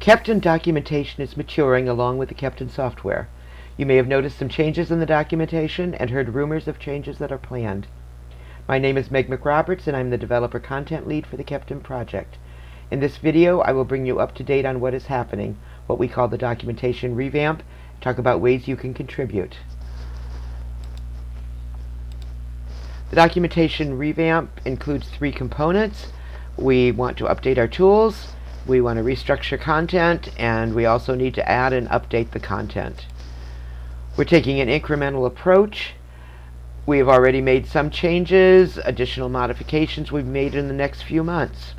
Keptn documentation is maturing along with the Keptn software. You may have noticed some changes in the documentation and heard rumors of changes that are planned. My name is Meg McRoberts and I'm the Developer Content Lead for the Keptn project. In this video, I will bring you up to date on what is happening, what we call the documentation revamp, and talk about ways you can contribute. The documentation revamp includes 3 components. We want to update our tools, we want to restructure content, and we also need to add and update the content. We're taking an incremental approach. We have already made some changes, additional modifications we've made in the next few months.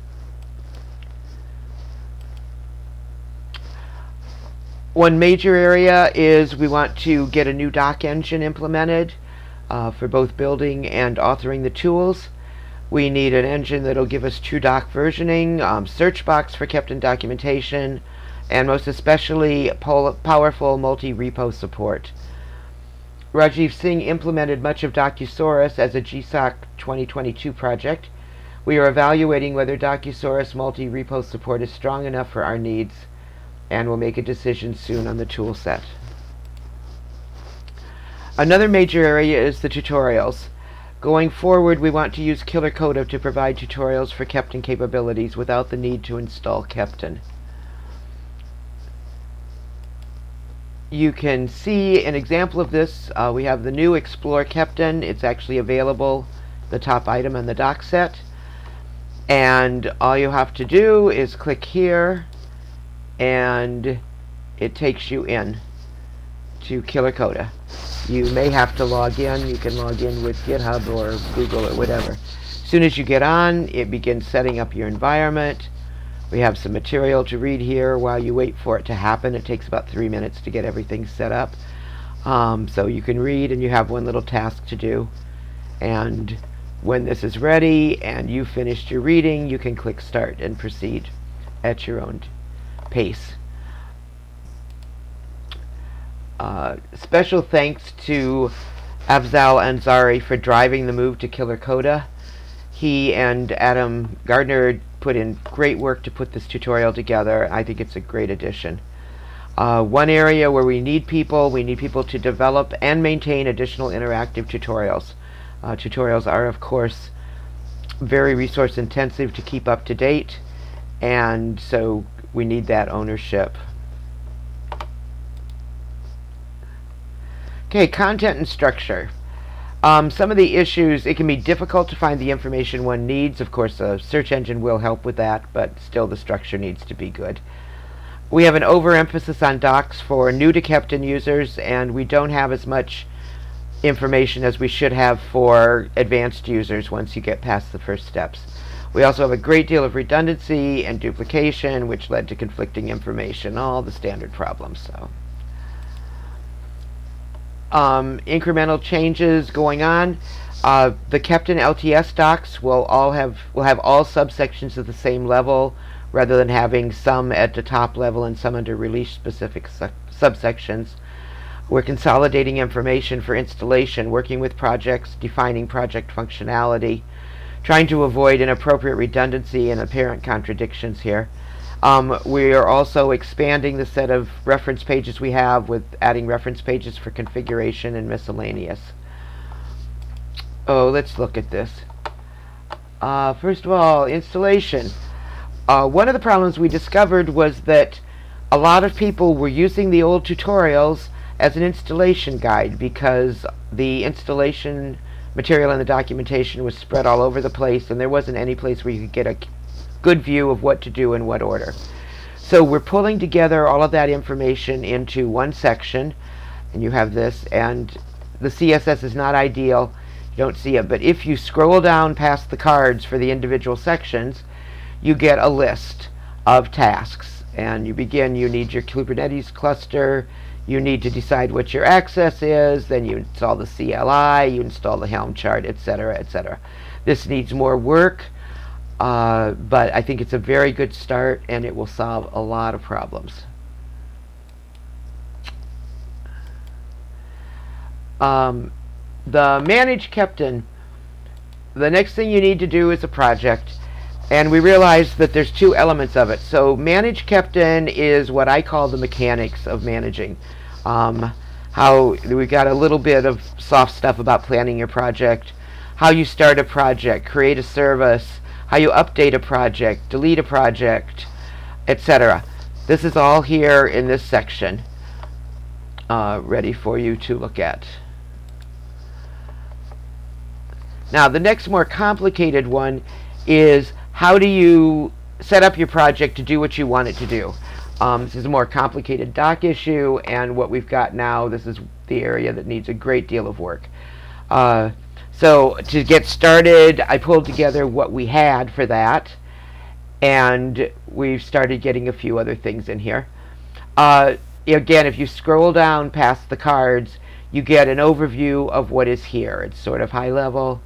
One major area is we want to get a new doc engine implemented for both building and authoring the tools. We need an engine that will give us true doc versioning, search box for Keptn documentation, and most especially powerful multi-repo support. Rajiv Singh implemented much of Docusaurus as a GSOC 2022 project. We are evaluating whether Docusaurus multi-repo support is strong enough for our needs, and we'll make a decision soon on the tool set. Another major area is the tutorials. Going forward, we want to use Killer Coda to provide tutorials for Keptn capabilities without the need to install Keptn. You can see an example of this. We have the new Explore Keptn. It's actually available, the top item on the doc set. And all you have to do is click here, and it takes you in to Killer Coda. You may have to log in. You can log in with GitHub or Google or whatever. As soon as you get on, it begins setting up your environment. We have some material to read here while you wait for it to happen. It takes about 3 minutes to get everything set up. So you can read, and you have one little task to do. And when this is ready and you've finished your reading, you can click Start and proceed at your own pace. Special thanks to Afzal Ansari for driving the move to Killer Coda. He and Adam Gardner put in great work to put this tutorial together. I think it's a great addition. One area where we need people to develop and maintain additional interactive tutorials. Tutorials are, of course, very resource intensive to keep up to date, and so we need that ownership. Okay, content and structure. Some of the issues, it can be difficult to find the information one needs. Of course, a search engine will help with that, but still the structure needs to be good. We have an overemphasis on docs for new to Keptn users, and we don't have as much information as we should have for advanced users once you get past the first steps. We also have a great deal of redundancy and duplication, which led to conflicting information, all the standard problems. So, incremental changes going on. The Keptn LTS docs will have all subsections at the same level, rather than having some at the top level and some under release-specific subsections. We're consolidating information for installation, working with projects, defining project functionality, trying to avoid inappropriate redundancy and apparent contradictions here. We are also expanding the set of reference pages we have with adding reference pages for configuration and miscellaneous. Oh, let's look at this. First of all, installation. One of the problems we discovered was that a lot of people were using the old tutorials as an installation guide because the installation material in the documentation was spread all over the place, and there wasn't any place where you could get a good view of what to do in what order. So we're pulling together all of that information into one section, and you have this, and the CSS is not ideal. You don't see it, but if you scroll down past the cards for the individual sections, you get a list of tasks, and you need your Kubernetes cluster, you need to decide what your access is, then you install the CLI, you install the Helm chart, etc., etc. This needs more work, but I think it's a very good start, and it will solve a lot of problems. The Manage Keptn, the next thing you need to do is a project. And we realized that there's two elements of it. So manage Keptn is what I call the mechanics of managing. How we got a little bit of soft stuff about planning your project, how you start a project, create a service, how you update a project, delete a project, etc. This is all here in this section, ready for you to look at. Now, the next more complicated one is how do you set up your project to do what you want it to do. This is a more complicated doc issue, and what we've got now, this is the area that needs a great deal of work. So to get started, I pulled together what we had for that, and we've started getting a few other things in here. Again, if you scroll down past the cards, you get an overview of what is here. It's sort of high level,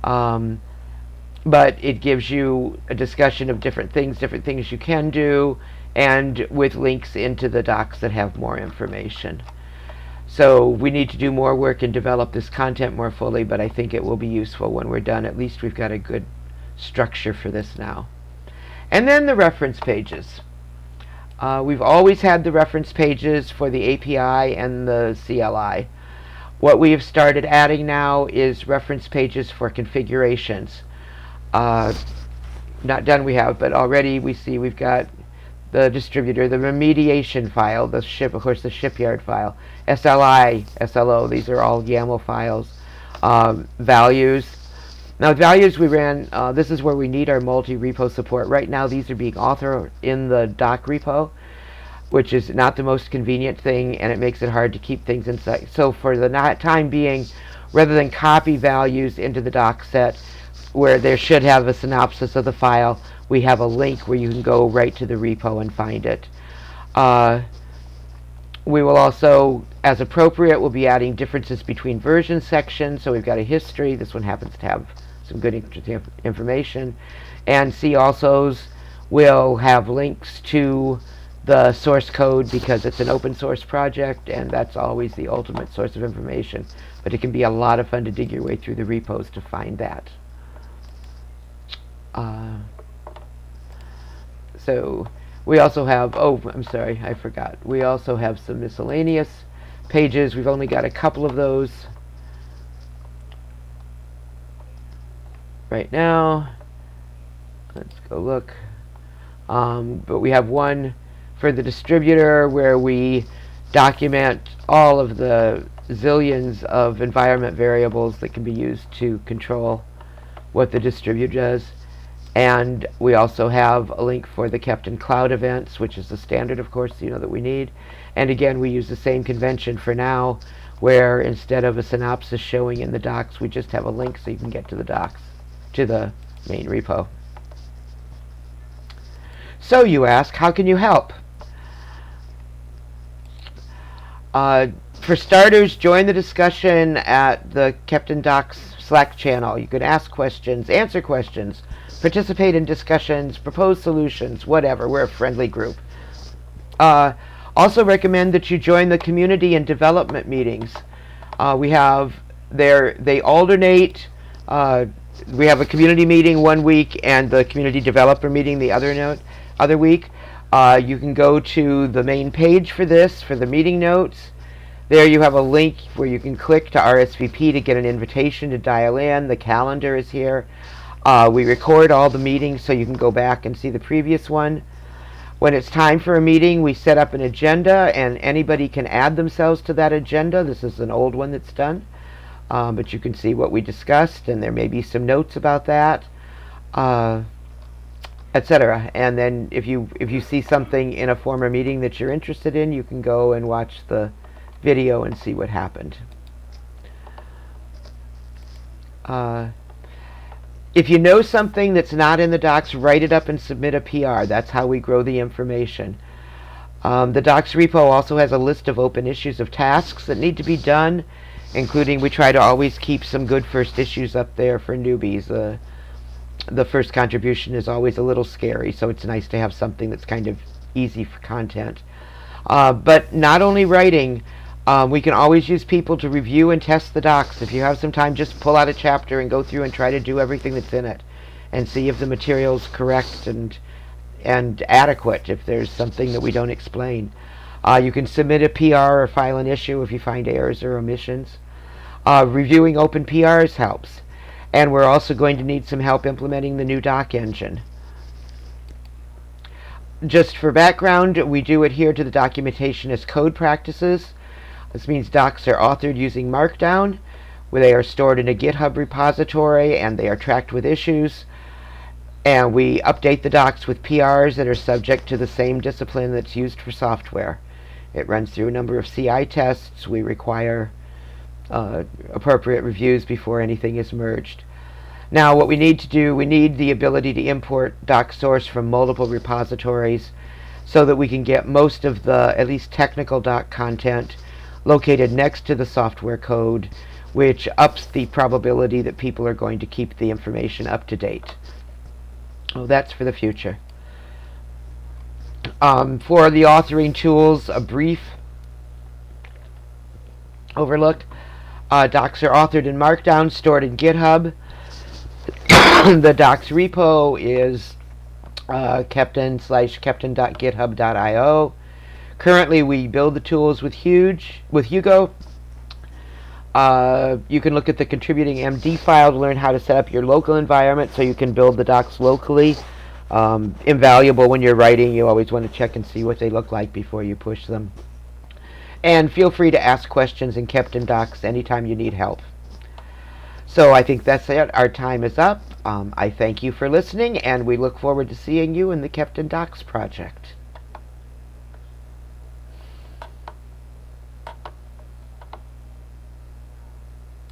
but it gives you a discussion of different things you can do, and with links into the docs that have more information. So we need to do more work and develop this content more fully, but I think it will be useful when we're done. At least we've got a good structure for this now. And then the reference pages. We've always had the reference pages for the API and the CLI. What we have started adding now is reference pages for configurations. Not done we have, but already we see we've got the distributor, the remediation file, the shipyard file, SLI, SLO, these are all YAML files, values. Now values we ran, this is where we need our multi-repo support. Right now these are being authored in the doc repo, which is not the most convenient thing, and it makes it hard to keep things inside. So for the time being, rather than copy values into the doc set where there should have a synopsis of the file, we have a link where you can go right to the repo and find it. We will also, as appropriate, we'll be adding differences between version sections. So we've got a history. This one happens to have some good information. And CAlsos will have links to the source code because it's an open source project, and that's always the ultimate source of information. But it can be a lot of fun to dig your way through the repos to find that. So we also have, oh, I'm sorry, I forgot. We also have some miscellaneous pages. We've only got a couple of those right now. Let's go look. But we have one for the distributor where we document all of the zillions of environment variables that can be used to control what the distributor does. And we also have a link for the Keptn cloud events, which is the standard, of course, that we need. And again, we use the same convention for now, where instead of a synopsis showing in the docs, we just have a link so you can get to the docs, to the main repo. So you ask, how can you help? For starters, join the discussion at the Keptn Docs Slack channel. You can ask questions, answer questions, participate in discussions, propose solutions, whatever. We're a friendly group. Also recommend that you join the community and development meetings. We have they alternate. We have a community meeting one week and the community developer meeting the other week. You can go to the main page for this, for the meeting notes. There you have a link where you can click to RSVP to get an invitation to dial in. The calendar is here. We record all the meetings so you can go back and see the previous one. When it's time for a meeting, we set up an agenda, and anybody can add themselves to that agenda. This is an old one that's done, but you can see what we discussed, and there may be some notes about that, etc. And then if you see something in a former meeting that you're interested in, you can go and watch the video and see what happened. If you know something that's not in the docs, write it up and submit a PR. That's how we grow the information. The docs repo also has a list of open issues of tasks that need to be done, including we try to always keep some good first issues up there for newbies. The first contribution is always a little scary, so it's nice to have something that's kind of easy for content. But not only writing, we can always use people to review and test the docs. If you have some time, just pull out a chapter and go through and try to do everything that's in it. and see if the material's correct and adequate if there's something that we don't explain. You can submit a PR or file an issue if you find errors or omissions. Reviewing open PRs helps. And we're also going to need some help implementing the new doc engine. Just for background, we do adhere to the documentation as code practices. This means docs are authored using Markdown, where they are stored in a GitHub repository and they are tracked with issues. And we update the docs with PRs that are subject to the same discipline that's used for software. It runs through a number of CI tests. We require appropriate reviews before anything is merged. Now, what we need to do, we need the ability to import doc source from multiple repositories so that we can get most of the, at least technical doc content, located next to the software code, which ups the probability that people are going to keep the information up to date. Well, that's for the future. For the authoring tools, a brief overlook. Docs are authored in Markdown, stored in GitHub. The docs repo is Keptn/Keptn.github.io. Currently, we build the tools with Hugo. You can look at the contributing MD file to learn how to set up your local environment so you can build the docs locally. Invaluable when you're writing. You always want to check and see what they look like before you push them. And feel free to ask questions in Keptn docs anytime you need help. So I think that's it. Our time is up. I thank you for listening, and we look forward to seeing you in the Keptn docs project.